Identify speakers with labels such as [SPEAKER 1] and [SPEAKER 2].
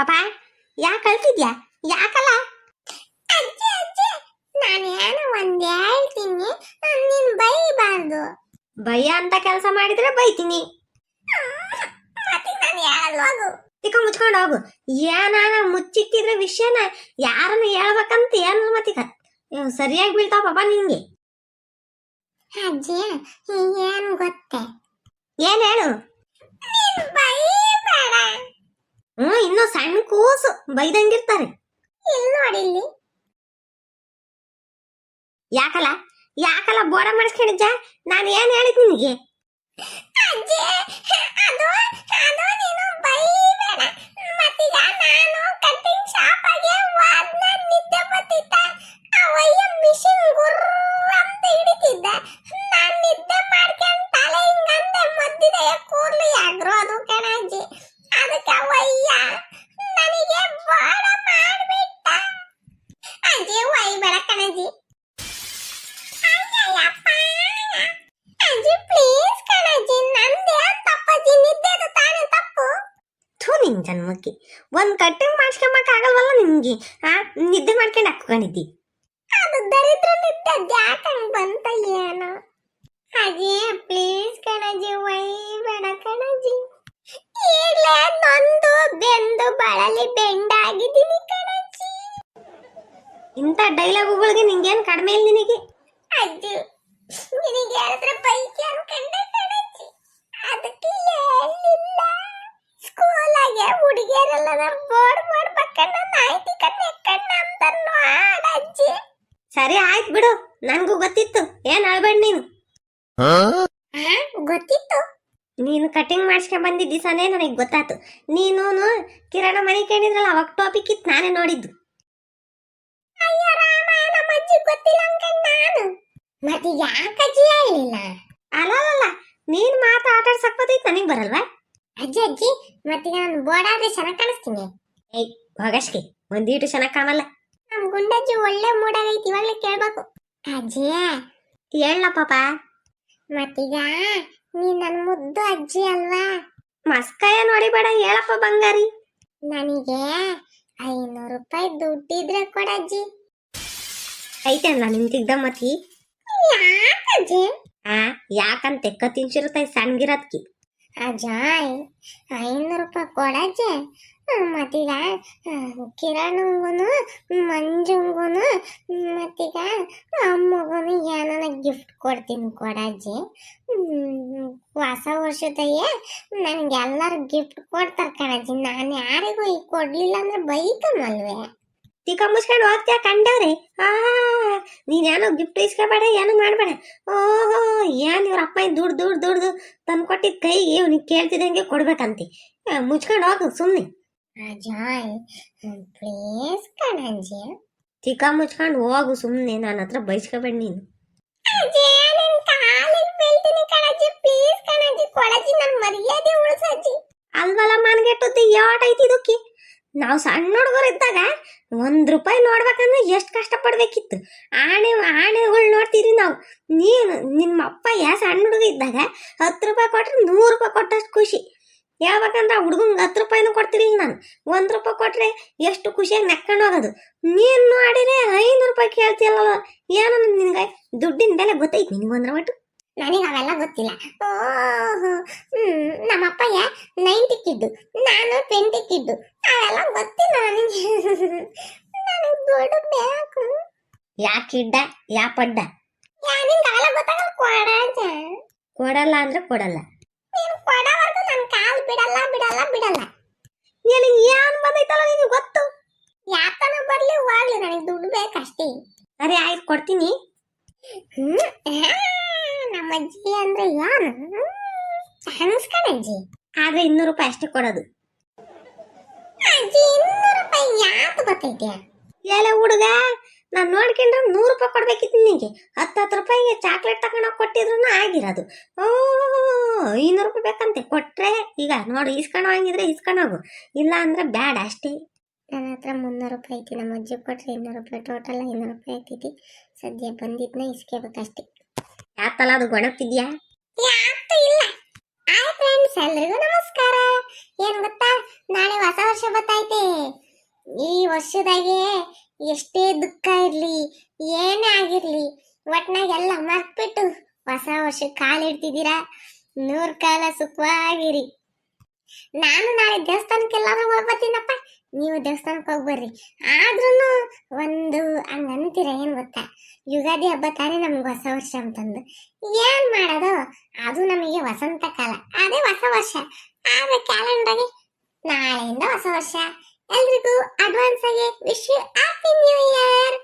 [SPEAKER 1] ಪಾಪ ಯಾಕೆ ಕಳ್ತಿದ್ಯಾ? ಯಾಕಲ್ಲ?
[SPEAKER 2] ಅಜ್ಜಿ ಅಜ್ಜಿ ನಾನೇನು ಒಂದ್ ಹೇಳ್ತೀನಿ, ನೀನ್ ಬೈಬಾರ್ದು.
[SPEAKER 1] ಭಯ ಅಂತ ಕೆಲಸ ಮಾಡಿದ್ರೆ ಬೈತೀನಿ.
[SPEAKER 2] ಮತ್ತೆ ನಾನು ಹೇಳಲ್ವಾಗು.
[SPEAKER 1] ತಿಕ್ಕ ಮುಚ್ಕೊಂಡು ಹೋಗು. ಏನಾನ ಮುಚ್ಚಿಕ್ಕಿದ್ರೆ ವಿಷಯನ ಯಾರನ್ನ ಹೇಳ್ಬೇಕಂತ ಏನು ಮತ್ತೀಗ ಸರಿಯಾಗಿ ಬೀಳ್ತಾವ ಪಾಪ ನಿನ್ಗೆ.
[SPEAKER 2] ಅಜ್ಜಿ ಏನ್ ಗೊತ್ತೇ?
[SPEAKER 1] ಏನ್ ಹೇಳು?
[SPEAKER 2] ನೀನ್ ಬೈಬೇಡ.
[SPEAKER 1] ಇನ್ನು ಸಣ್ಣ ಕೂಸು ಬೈದಂಗಿರ್ತಾರೆ.
[SPEAKER 2] ಇಲ್ಲಿ ನೋಡಿಲ್ಲಿ.
[SPEAKER 1] ಯಾಕಲ್ಲ ಯಾಕಲ್ಲ ಬೋಡ ಮಾಡಿಸ್ಕೊಂಡಿದ್ದ? ನಾನು ಏನ್ ಹೇಳಿದ್ ನಿನಗೆ?
[SPEAKER 2] ಅಜ್ಜಿ ಅದು ಅದು ನೀನು ಬೈಬೇಡ. ಮತ್ತೀಗ ನಾನು ಕಟ್ಟಿಂಗ್ ಶಾಪಾಗೆ ವಾದ್ನ ನಿದ್ದೆ ಬತ್ತಿತ್ತ. ಅವಯ್ಯ ಮಿಷಿನ್ ಗುರ್ರ ಅಂತ ಹಿಡಿತಿದ್ದ. ನಾನ್ ನಿದ್ದೆ ಮಾಡ್ಕೊಂಡು ತಲೆ ಹಿಂಗಂದೆ ಮದ್ದಿದೆ ಕೂರ್ಲಿ ಯಾಗ್ರೋ ಅದು ಕಣಜ್ಜಿ. ಅದಕ್ಕೆ ಅವಯ್ಯ ನನಗೆ ಬೋಡ ಮಾಡ್ಬಿಟ್ಟ. ಅಜ್ಜಿ ಒಯ್ಬೇಡ ಕಣಜ್ಜಿ. ಅಜ್ಜಿ ಪ್ಲೀಸ್ ಕಣಜ್ಜಿ, ನಂದೇ ತಪ್ಪಜ್ಜಿ, ನಿದ್ದೆದು ತಾನೇ ತಪ್ಪು.
[SPEAKER 1] ಥೂ ನಿನ್ ಜನ್ಮಕ್ಕೆ ಒಂದ್ ಕಟ್ಟಿಂಗ್ ಮಾಡ್ಸ್ಕೊಂಬಕ್ ಆಗಲ್ವಲ್ಲ ನಿನ್ಗೆ? ನಿದ್ದೆ ಮಾಡ್ಕೊಂಡು ಹಾಕೊಂಡಿದ್ದಿ.
[SPEAKER 2] ಅದು ದರಿದ್ರ ನಿದ್ದೆ ಯಾಕಂಗ್ ಬಂತ ಏನೋ. ಅಜ್ಜಿ ಪ್ಲೀಸ್ ಕಣಜ್ಜಿ, ಒಯ್ಬೇಡ ಕಣಜ್ಜಿ. ಈಗ್ಲೇ ನೊಂದು ಬೆಂದು ಬಳಲಿ ಬೆಂಡಾಗಿದ್ದೀನಿ ಕಣಜ್ಜಿ.
[SPEAKER 1] ಇಂಥ ಡೈಲಾಗುಗಳಿಗೆ ನಿಂಗೇನ್ ಕಡಿಮೆ ಇಲ್ಲ ನಿನಗೆ?
[SPEAKER 2] ಅಜ್ಜಿ ನಿನಗೆ ಹೇಳಿದ್ರೆ ಬೈಕಿ ಅನ್ಕಂಡೆ ಕಣಜ್ಜಿ, ಅದಕ್ಕೆ ಹೇಳಿಲ್ಲ. ಸ್ಕೂಲಾಗೆ ಹುಡುಗಿಯರೆಲ್ಲ ಬೋರ್ಡ್ ಮಾಡ್ಬೇಕಣ್ಣ ನಾಯ್ತಿ ಕಣ್ಣು ಎಕ್ಕಣ್ಣ ಅಂತನ್ನು ಆಡಜ್ಜಿ.
[SPEAKER 1] ಸರಿ ಆಯ್ತು ಬಿಡು, ನನ್ಗೂ ಗೊತ್ತಿತ್ತು, ಏನ್ ಅಳ್ಬೇಡ ನೀನು.
[SPEAKER 2] ಗೊತ್ತಿತ್ತು.
[SPEAKER 1] ನೀನು ಕಟಿಂಗ್ ಮಾಡಿಸ್ಕೊಂಡ್ ಬಂದಿದ್ದ ದಿವಸನೇ ನನಗೆ ಗೊತ್ತಾಯ್ತು. ನೀನು ಕಿರಣ ಮನೆ ಕೇಳಿದ್ರಲ್ಲ, ಅವಾಗ ಟಾಪಿಕ್ ಇತ್ತು, ನಾನೇ ನೋಡಿದ್ದು.
[SPEAKER 2] ಅಯ್ಯ ರಾಮ, ನಮ್ಮ ಅಜ್ಜಿ ಗೊತ್ತಿಲ್ಲ ಅನ್ಕಂಡ್ ನಾನು. ಮತ್ತೆ ಯಾಕಜ್ಜಿ ಹೇಳಿಲ್ಲ?
[SPEAKER 1] ಅಲ್ಲ ನೀನ್ ಮಾತು ಆಟಾಡ್ಸಕ್ ಬರ್ತೈತಿ, ನನಗೆ ಬರಲ್ವಾ?
[SPEAKER 2] ಅಜ್ಜಿ ಅಜ್ಜಿ ಮತ್ತೀಗ ನಾನು ಬೋರ್ಡಾದ್ರೆ ಚೆನ್ನಾಗಿ ಕಾಣಿಸ್ತೀನಿ.
[SPEAKER 1] ಏಯ್ ಹೋಗಷ್ಕೆ, ಒಂದೀಟು ಚೆನ್ನಾಗಿ ಕಾಣಲ್ಲ.
[SPEAKER 2] ನಮ್ ಗುಂಡಜ್ಜಿ ಒಳ್ಳೆ ಮೂಡಾಗೈತಿ, ಇವಾಗ್ಲೇ ಕೇಳ್ಬೇಕು. ಅಜ್ಜಿ
[SPEAKER 1] ಹೇಳ ಪಾಪ.
[SPEAKER 2] ಮತ್ತೀಗ ನೀನ್ ನನ್ ಮುದ್ದು ಅಜ್ಜಿ ಅಲ್ವಾ?
[SPEAKER 1] ಮಸ್ಕಾಯ ನೋಡಿಬೇಡ, ಹೇಳಪ್ಪ ಬಂಗಾರಿ.
[SPEAKER 2] ನನಗೆ 500 ರೂಪಾಯಿ ದುಡ್ಡಿದ್ರೆ ಕೊಡಜ್ಜಿ.
[SPEAKER 1] ಐತೇನಲ್ಲ ನಿನ್ ತಿಗ್ದಮ್ಮತಿ?
[SPEAKER 2] ಯಾಕಜ್ಜಿ?
[SPEAKER 1] ಯಾಕಂತೆ ಕತ್ತಿನ್ಸಿರುತ್ತೈ ಸಣ್ಣಗಿರತ್ಕಿ.
[SPEAKER 2] ಅಜಾಯ್ 500 ರೂಪಾಯಿ ಕೊಡಜ್ಜಿ. ಮತ್ತೀಗ ಕಿರಣಂಗುನು ಮಂಜುಂಗುನು ಮತ್ತೀಗ ಅಮ್ಮಗುನು ಏನಾನ ಗಿಫ್ಟ್ ಕೊಡ್ತೀನಿ ಕೊಡಜ್ಜಿ. ಹೊಸ ವರ್ಷದಯ್ಯ ನನಗೆಲ್ಲರೂ ಗಿಫ್ಟ್ ಕೊಡ್ತಾರೆ ಕಣಜ್ಜಿ. ನಾನು ಯಾರಿಗೂ ಈಗ ಕೊಡ್ಲಿಲ್ಲ ಅಂದ್ರೆ ಬೈಕಮಲ್ವೇ?
[SPEAKER 1] ತಿಕ್ಕ ಮುಚ್ಕೊಂಡು ಹೋಗ್ತೀಯ ಕಂಡವ್ರಿ. ನೀನೇನೋ ಗಿಫ್ಟ್ ಇಸ್ಕೋಬೇಡ, ಏನು ಮಾಡಬೇಡ. ಓಹೋ, ಏನ್ ಇವ್ರ ಅಪ್ಪ ದುಡ್ದು ತಂದ್ಕೊಟ್ಟಿದ್ ಕೈಗೆ ಇವ್ನಿಗೆ ಕೇಳ್ತಿದಂಗೆ ಕೊಡ್ಬೇಕಂತಿ. ಮುಚ್ಕೊಂಡು ಹೋಗು ಸುಮ್ಮನೆ.
[SPEAKER 2] ಅಜಾಯ್ ಪ್ಲೀಸ್ ಕಣಜ್ಜಿ.
[SPEAKER 1] ತಿಕ್ಕ ಮುಚ್ಕೊಂಡು ಹೋಗು ಸುಮ್ಮನೆ, ನನ್ನ ಹತ್ರ ಬೈಸ್ಕೋಬೇಡ ನೀನು.
[SPEAKER 2] ಅಜ್ಜಿ ನಿನ್ ಕಾಲಿಗೆ ಬೀಳ್ತೀನಿ ಕಣಜ್ಜಿ, ಪ್ಲೀಸ್ ಕಣಜ್ಜಿ ಕೊಡಜ್ಜಿ, ನನ್ನ ಮರ್ಯಾದೆ ಉಳಿಸಜ್ಜಿ.
[SPEAKER 1] ಅಲ್ವಲ್ಲ ಮನ್ಗೆಟ್ಟುತ್ತಿ ಯಾಟೈತಿ ಇದಕ್ಕೆ. ನಾವು ಸಣ್ಣ ಹುಡುಗರಿದ್ದಾಗ ₹1 ನೋಡ್ಬೇಕಂದ್ರೆ ಎಷ್ಟು ಕಷ್ಟಪಡ್ಬೇಕಿತ್ತು. ಆಣೆಗಳು ನೋಡ್ತೀರಿ ನಾವು. ನೀನು ನಿಮ್ಮ ಅಪ್ಪ ಸಣ್ಣ ಹುಡುಗ ಇದ್ದಾಗ ₹10 ಕೊಟ್ರೆ ₹100 ಕೊಟ್ಟಷ್ಟು ಖುಷಿ. ಹೇಳ್ಬೇಕಂದ್ರೆ ಆ ಹುಡುಗಂಗೆ ₹10 ಕೊಡ್ತಿರ್ಲಿಲ್ಲ ನಾನು. ₹1 ಕೊಟ್ರೆ ಎಷ್ಟು ಖುಷಿಯಾಗಿ ನೆಕ್ಕೊಂಡು ಹೋಗೋದು. ನೀನು ನೋಡಿದ್ರೆ ₹500 ಕೇಳ್ತಿಯಲ್ಲ. ಏನೋ ನಿನ್ಗೆ ದುಡ್ಡಿನ ಬೆಲೆ ಗೊತ್ತೈತಿ ನಿನಗೆ ಒಂದ್ರ ಒಟ್ಟು?
[SPEAKER 2] ನನಗೆ ಅವೆಲ್ಲ ಗೊತ್ತಿಲ್ಲ. ಓಹೋ ನಮ್ಮಪ್ಪ 90 ಕಿದ್ದು, ನಾನು 20 ಕಿದ್ದು, ಅವೆಲ್ಲ ಗೊತ್ತಿಲ್ಲ ನನಗೆ. ನನಗೆ ದುಡ್ಡು ಬೇಕು.
[SPEAKER 1] ಯಾ ಕಿಡ್ಡ ಯಾ ಪಡ್ಡ?
[SPEAKER 2] ನಿಂಗೆ ಅವೆಲ್ಲ ಗೊತ್ತಾಗಲ್ಲ ಕೊಡಜ್ಜ.
[SPEAKER 1] ಕೊಡಲ್ಲ ಅಂದ್ರೆ ಕೊಡಲ್ಲ.
[SPEAKER 2] ನೀನು ಕೊಡೋವರೆಗೂ ನನ್ನ ಕಾಲು ಬಿಡಲ್ಲ ಬಿಡಲ್ಲ ಬಿಡಲ್ಲ.
[SPEAKER 1] ನಿನಗೆ ಏನು ಬಂದೈತಲ್ಲ ನಿನಗೆ ಗೊತ್ತು.
[SPEAKER 2] ಯಾಕನ ಬರ್ಲಿ ಹೋಗ್ಲಿ, ನನಗೆ ದುಡ್ಡು ಬೇಕಷ್ಟೇ.
[SPEAKER 1] ಸರಿ ಆಯ್ತು, ಕೊಡ್ತೀನಿ.
[SPEAKER 2] ನಮ್ಮ ಅಜ್ಜಿ ಅಂದ್ರೆ ಯಾರು? ಥ್ಯಾಂಕ್ಸ್ ಕಣಜ್ಜಿ.
[SPEAKER 1] ಆದ್ರೆ ₹200 ಅಷ್ಟೇ ಕೊಡೋದು.
[SPEAKER 2] ಅಜ್ಜಿ 200 ರೂಪಾಯಿ ಯಾಕೆ ಗೊತ್ತೈತೆ?
[SPEAKER 1] ಎಲ್ಲ ಹುಡುಗ, ನಾನು ನೋಡ್ಕೊಂಡ್ರೆ ₹100 ಕೊಡ್ಬೇಕಿತ್ತು ನಿನಗೆ. 10 ರೂಪಾಯಿಗೆ ಚಾಕ್ಲೇಟ್ ತಗೊಂಡೋಗಿ ಕೊಟ್ಟಿದ್ರು ಆಗಿರೋದು. ₹500 ಬೇಕಂತೆ. ಕೊಟ್ರೆ ಈಗ ನೋಡಿ, ಇಸ್ಕೊಂಡು ಹೋಗಿದ್ರೆ ಇಸ್ಕೊಂಡು ಹೋಗು, ಇಲ್ಲ ಅಂದ್ರೆ ಬ್ಯಾಡ ಅಷ್ಟೇ.
[SPEAKER 2] ನನ್ನ ಹತ್ರ 300 ರೂಪಾಯಿ ಐತಿ. ನಮ್ಮ ಅಜ್ಜಿ ಕೊಟ್ರೆ 200 ರೂಪಾಯಿ, ಟೋಟಲ್ 500 ರೂಪಾಯಿ ಆಗ್ತೈತಿ. ಸದ್ಯ ಬಂದಿದ್ನ ಇಸ್ಕೋಬೇಕಷ್ಟೇ.
[SPEAKER 1] ಯಾತಲ್ಲ ಅದು ಗೊಣಗ್ತಿದ್ಯಾ?
[SPEAKER 2] ಯಾಕೆ ಇಲ್ಲ? ಆಯ್ತು ಫ್ರೆಂಡ್ಸ್, ಎಲ್ರಿಗೂ ನಮಸ್ಕಾರ. ಏನ್ ಗೊತ್ತಾ, ನಾಳೆ ಹೊಸ ವರ್ಷ ಬರ್ತೈತೆ. ಈ ವರ್ಷದಾಗೆ ಎಷ್ಟೇ ದುಃಖ ಇರ್ಲಿ, ಏನೇ ಆಗಿರ್ಲಿ, ಒಟ್ನಾಗ ಎಲ್ಲ ಮರ್ತ್ಬಿಟ್ಟು ಹೊಸ ವರ್ಷ ಕಾಲಿಡ್ತಿದ್ದೀರಾ. 100 ಕಾಲ ಸುಖವಾಗಿರಿ. ನಾನು ನಾಳೆ ದೇವಸ್ಥಾನಕ್ಕೆ ಎಲ್ಲಾದ್ರೂ ಹೋಗ್ಬರ್ತೀನಪ್ಪ. ನೀವು ದೇವಸ್ಥಾನಕ್ಕೆ ಹೋಗ್ಬರ್ರಿ. ಆದ್ರೂ ಒಂದು ಹಂಗಂತೀರ, ಏನ್ ಗೊತ್ತಾ, ಯುಗಾದಿ ಹಬ್ಬ ತಾನೇ ನಮ್ಗೆ ಹೊಸ ವರ್ಷ ಅಂತಂದು. ಏನ್ ಮಾಡೋದು, ಅದು ನಮಗೆ ವಸಂತ ಕಾಲ, ಅದೇ ಹೊಸ ವರ್ಷ. ಆದ್ರೆ ಕ್ಯಾಲೆಂಡರ್ಗೆ ನಾಳೆಯಿಂದ ಹೊಸ ವರ್ಷ. ಎಲ್ರಿಗೂ ಅಡ್ವಾನ್ಸ್ ಆಗಿ wish you happy new year.